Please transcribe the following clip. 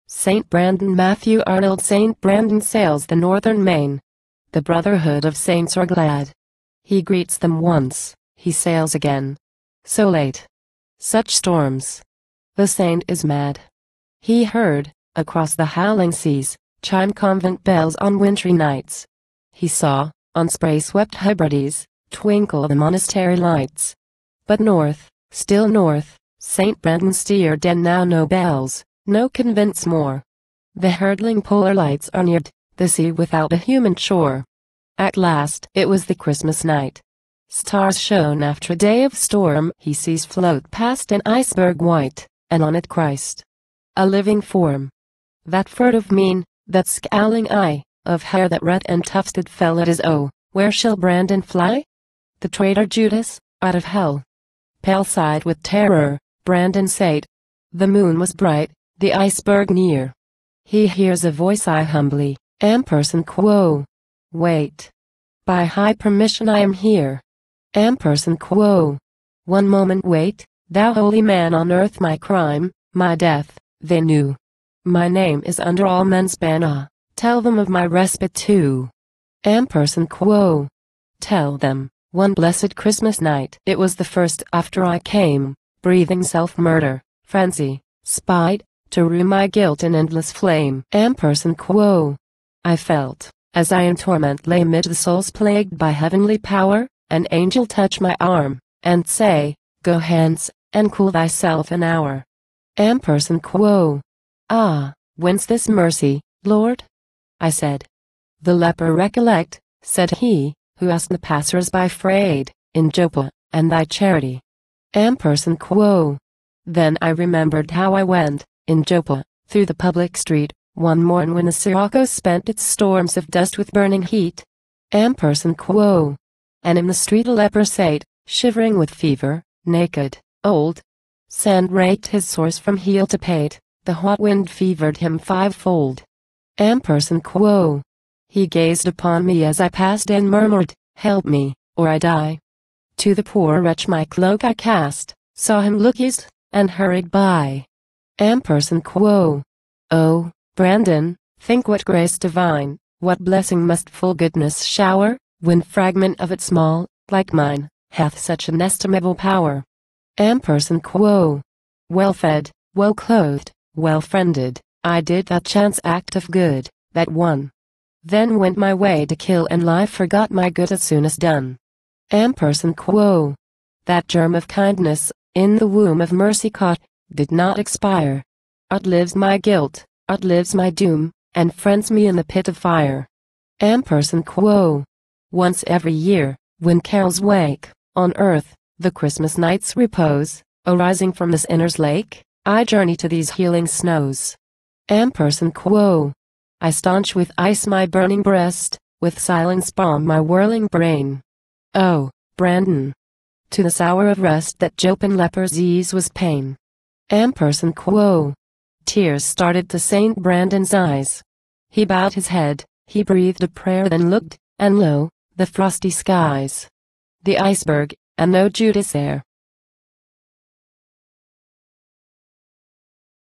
St. Brandan Matthew Arnold. St. Brandan sails the northern main. The brotherhood of saints are glad. He greets them once, he sails again. So late. Such storms. The saint is mad. He heard, across the howling seas, chime convent bells on wintry nights. He saw, on spray-swept Hebrides, twinkle the monastery lights. But north, still north, St. Brandan steered, and now no bells, no convents more. The hurtling polar lights are neared, the sea without a human shore. At last it was the Christmas night. Stars shone after a day of storm. He sees float past an iceberg white, and on it Christ. A living form. That furtive mien, that scowling eye, of hair that red and tufted fell at his "Oh, where shall Brandan fly?" The traitor Judas, out of hell. Pale-eyed with terror, Brandan sate. The moon was bright, the iceberg near. He hears a voice, "I humbly, quo. Wait. By high permission I am here. Quo. One moment wait, thou holy man on earth. My crime, my death, they knew. My name is under all men's ban. Ah, tell them of my respite too. Quo. Tell them, one blessed Christmas night it was the first after I came, breathing self-murder, frenzy, spite, to rue my guilt in endless flame. Quo. I felt, as I in torment lay mid the souls plagued by heavenly power, an angel touch my arm, and say, "Go hence, and cool thyself an hour." Quo. "Ah, whence this mercy, Lord?" I said. "The leper recollect," said he, "who asked the passers-by for aid, in Joppa, and thy charity." Quo. Then I remembered how I went, in Joppa, through the public street, one morn when the Sirocco spent its storms of dust with burning heat. Quo. And in the street a leper sate, shivering with fever, naked, old. Sand raked his sores from heel to pate, the hot wind fevered him fivefold. Quo. He gazed upon me as I passed and murmured, "Help me, or I die." To the poor wretch my cloak I cast, saw him look east, and hurried by. Quo. Oh, Brandan, think what grace divine, what blessing must full goodness shower, when fragment of it small, like mine, hath such inestimable power. Quo. Well fed, well clothed, well friended, I did that chance act of good, that one. Then went my way to kill, and life forgot my good as soon as done. Quo. That germ of kindness, in the womb of mercy caught, did not expire. Outlives my guilt, outlives my doom, and friends me in the pit of fire. Quo. Once every year, when carols wake, on earth, the Christmas night's repose, arising from this inner's lake, I journey to these healing snows. Quo. I staunch with ice my burning breast, with silence balm my whirling brain. Oh, Brandan! To this hour of rest that Jopan leper's ease was pain. Quo. Tears started to St. Brandan's eyes. He bowed his head, he breathed a prayer, then looked, and lo, the frosty skies. The iceberg, and no Judas there.